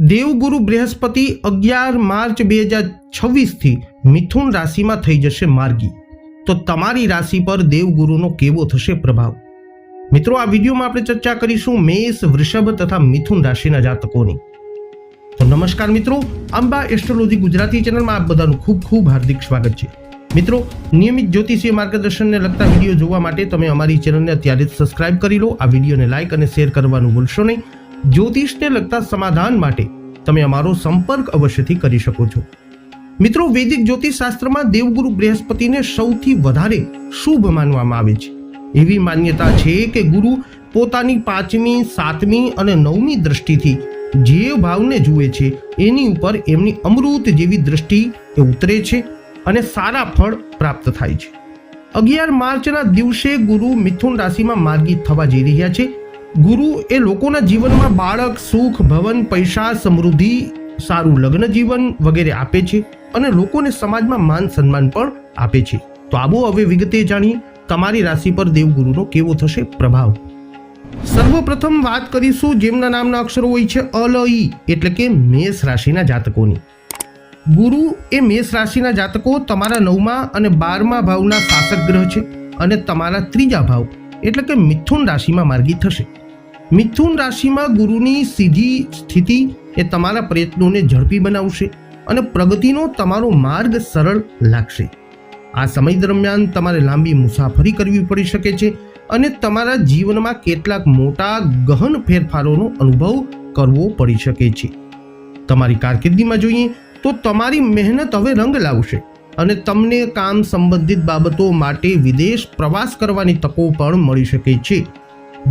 દેવગુરુ Brihaspati 11 March 2026 થી મિથુન રાશિમાં થઈ જશે માર્ગી। તો તમારી રાશિ પર દેવગુરુનો કેવો થશે પ્રભાવ? મિત્રો, આ વિડીયોમાં આપણે ચર્ચા કરીશું મેષ, વૃષભ તથા મિથુન રાશિના જાતકોની। તો નમસ્કાર મિત્રો, અંબા એસ્ટ્રોલોજી ગુજરાતી ચેનલમાં આપ બધાનું ખૂબ ખૂબ હાર્દિક સ્વાગત છે। મિત્રો, નિયમિત જ્યોતિષીય માર્ગદર્શનને લગતા વિડીયો જોવા માટે તમે અમારી ચેનલને અત્યારે જ સબસ્ક્રાઇબ કરી લો। આ વિડીયોને લાઇક અને શેર કરવાનું ભૂલશો નહીં। જ્યોતિષને લગતા સમાધાન માટે તમે અમારો સંપર્ક અવશ્યથી કરી શકો છો। મિત્રો, વૈદિક જ્યોતિષ શાસ્ત્રમાં દેવગુરુ બૃહસ્પતિને સૌથી વધારે શુભ માનવામાં આવે છે। એવી માન્યતા છે કે ગુરુ પોતાની 5મી, 7મી અને 9મી દ્રષ્ટિથી જે ભાવને જુએ છે એની ઉપર એમની અમૃત જેવી દ્રષ્ટિ એ ઉતરે છે અને સારા ફળ પ્રાપ્ત થાય છે। 11 માર્ચના દિવસે ગુરુ મિથુન રાશિમાં માર્ગી થવા જઈ રહ્યા છે। ગુરુ એ લોકોના જીવનમાં બાળક, સુખ, ભવન, પૈસા, સમૃદ્ધિ, સારું લગ્ન જીવન વગેરે આપે છે અને લોકોને સમાજમાં માન સન્માન પણ આપે છે। તો આવો હવે વિગતે જાણીએ તમારી રાશિ પર દેવગુરુનો કેવો થશે પ્રભાવ। સર્વપ્રથમ વાત કરીશું જેમના નામના અક્ષરો હોય છે અલ, ઈ, એટલે કે મેષ રાશિના જાતકોની। ગુરુ એ મેષ રાશિના જાતકો તમારા 9મા અને 12મા ભાવના શાસક ગ્રહ છે અને તમારા 3જા ભાવ એટલે કે મિથુન રાશિમાં માર્ગી થશે। મિથુન રાશિમાં ગુરુની સીધી સ્થિતિ એ તમારા પ્રયત્નોને ઝડપી બનાવશે અને પ્રગતિનો તમારો માર્ગ સરળ લાગશે। આ સમય દરમિયાન તમારે લાંબી મુસાફરી કરવી પડી શકે છે અને તમારા જીવનમાં કેટલાક મોટા ગહન ફેરફારોનો અનુભવ કરવો પડી શકે છે। તમારી કારકિર્દીમાં જોઈએ તો તમારી મહેનત હવે રંગ લાવશે અને તમને કામ સંબંધિત બાબતો માટે વિદેશ પ્રવાસ કરવાની તકો પણ મળી શકે છે।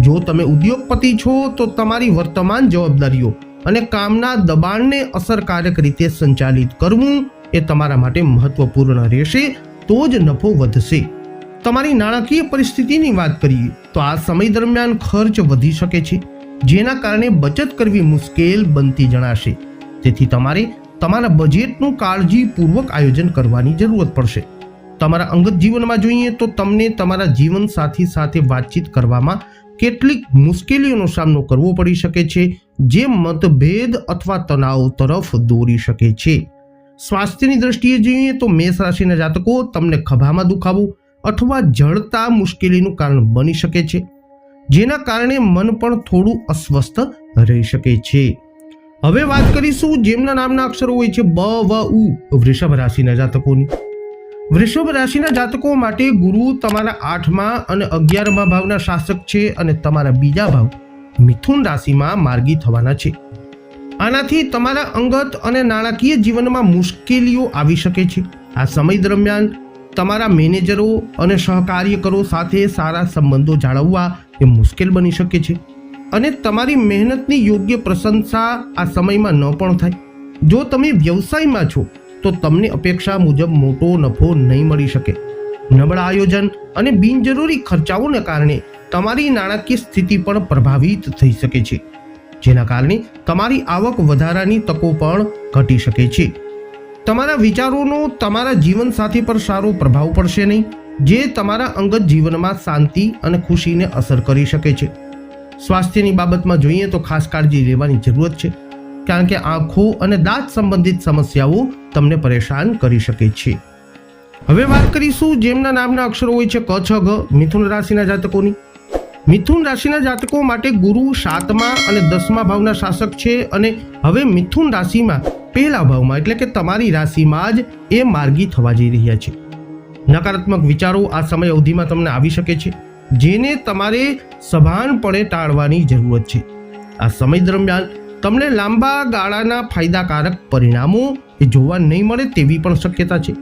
જો તમે ઉદ્યોગપતિ છો તો તમારી વર્તમાન જવાબદારીઓ અને કામના દબાણને અસરકારક રીતે સંચાલિત કરવું એ તમારા માટે મહત્વપૂર્ણ રહેશે, તો જ નફો વધશે। તમારી નાણાકીય પરિસ્થિતિની વાત કરીએ તો આ સમય દરમિયાન ખર્ચ વધી શકે છે, જેના કારણે બચત કરવી મુશ્કેલ બનતી જણાશે। તેથી તમારે તમારા બજેટનું કાળજીપૂર્વક આયોજન કરવાની જરૂરત પડશે। તમારા અંગત જીવનમાં જોઈએ તો તમને તમારા જીવનસાથી સાથે વાતચીત કરવામાં કેટલીક મુશ્કેલીઓનો સામનો કરવો પડી શકે છે, જે મતભેદ અથવા તણાવ તરફ દોરી શકે છે। સ્વાસ્થ્યની દ્રષ્ટિએ જોઈએ તો મેષ રાશિના જાતકો તમને ખભામાં દુખાવો અથવા જળતા મુશ્કેલીનું કારણ બની શકે છે, જેના કારણે મન પણ થોડું અસ્વસ્થ રહી શકે છે। હવે વાત કરીશું જેમના નામના અક્ષરો હોય છે બ, વ, ઉ, વૃષભ રાશિના જાતકોની। વૃષભ રાશિના જાતકો માટે ગુરુ તમારા 8મા અને 11મા ભાવના શાસક છે અને તમારા બીજા ભાવ મિથુન રાશિમાં માર્ગી થવાના છે। આનાથી તમારા અંગત અને નાણાકીય જીવનમાં મુશ્કેલીઓ આવી શકે છે। આ સમય દરમિયાન તમારા મેનેજરો અને સહકાર્યકરો સાથે સારા સંબંધો જાળવવા એ મુશ્કેલ બની શકે છે અને તમારી મહેનતની યોગ્ય પ્રશંસા આ સમયમાં ન પણ થાય। જો તમે વ્યવસાયમાં છો તો તમને અપેક્ષા મુજબ મોટો નફો નહીં મળી શકે। નબળા આયોજન અને બિનજરૂરી ખર્ચાઓને કારણે તમારી નાણાકીય સ્થિતિ પણ પ્રભાવિત થઈ શકે છે, જેના કારણે તમારી આવક વધારાની તકો પણ ઘટી શકે છે। તમારા વિચારોનો તમારા જીવનસાથી પર સારો પ્રભાવ પડશે નહીં, જે તમારા અંગત જીવનમાં શાંતિ અને ખુશીને અસર કરી શકે છે। સ્વાસ્થ્યની બાબતમાં જોઈએ તો ખાસ કાળજી લેવાની જરૂરત છે, કારણ કે આંખો અને દાંત સંબંધિત સમસ્યાઓ તમને પરેશાન કરી શકે છે। હવે વાત કરીશું જેમના નામના અક્ષરો હોય છે ક, છ, ગ, મિથુન રાશિના જાતકોની। મિથુન રાશિના જાતકો માટે ગુરુ 7મા અને 10મા ભાવના શાસક છે અને હવે મિથુન રાશિમાં પહેલા ભાવમાં એટલે કે તમારી રાશિમાં જ એ માર્ગી થવા જઈ રહ્યા છે। નકારાત્મક વિચારો આ સમય અવધિમાં તમને આવી શકે છે, જેને તમારે સભાનપણે ટાળવાની જરૂરત છે। આ સમય દરમિયાન તમને લાંબા ગાળાના ફાયદાકારક પરિણામો એ જોવા નહીં મળે તેવી પણ શક્યતા છે।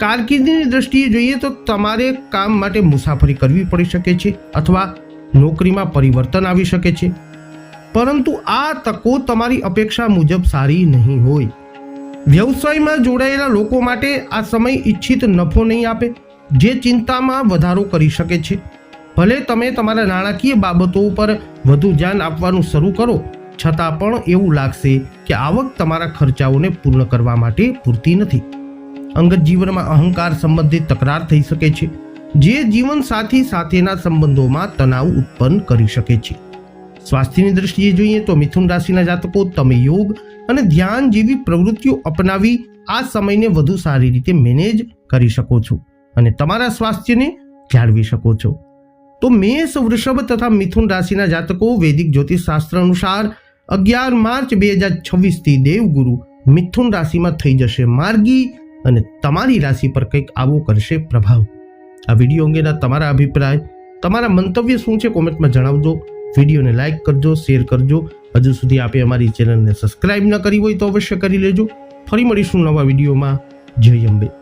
કારકિર્દીની દ્રષ્ટિએ જોઈએ તો તમારે કામ માટે મુસાફરી કરવી પડી શકે છે અથવા નોકરીમાં પરિવર્તન આવી શકે છે, પરંતુ આ તકો તમારી અપેક્ષા મુજબ સારી નહીં હોય। વ્યવસાયમાં જોડાયેલા લોકો માટે આ સમય ઈચ્છિત નફો નહીં આપે, જે ચિંતામાં વધારો કરી શકે છે। ભલે તમે તમારા નાણાકીય બાબતો પર વધુ ધ્યાન આપવાનું શરૂ કરો, છતાં પણ એવું લાગશે કે આવક તમારા ખર્ચાઓને પૂર્ણ કરવા માટે પૂરતી નથી। અંગત જીવનમાં અહંકાર સંબંધિત તકરાર થઈ શકે છે, જે જીવનસાથી સાથેના સંબંધોમાં તણાવ ઉત્પન્ન કરી શકે છે। સ્વાસ્થ્યની દ્રષ્ટિએ જોઈએ તો મિથુન રાશિના જાતકો તમે યોગ અને ધ્યાન જેવી પ્રવૃત્તિઓ અપનાવી આ સમયને વધુ સારી રીતે મેનેજ કરી શકો છો અને તમારા સ્વાસ્થ્યને જાળવી શકો છો. તો મેષ, વૃષભ તથા મિથુન રાશિના જાતકો વૈદિક જ્યોતિષ શાસ્ત્ર અનુસાર 11 માર્ચ 2026 થી દેવગુરુ મિથુન રાશિમાં થઈ જશે માર્ગી અને તમારી રાશિ પર કંઈક આવો કરશે પ્રભાવ. આ વિડીયો અંગેના તમારા અભિપ્રાય, તમારા મંતવ્ય શું છે કોમેન્ટમાં જણાવજો. વિડીયોને લાઇક કરજો, શેર કરજો. હજુ સુધી આપે અમારી ચેનલને સબસ્ક્રાઇબ ન કરી હોય તો અવશ્ય કરી લેજો. ફરી મળીશું નવા વિડીયોમાં. જય અંબે.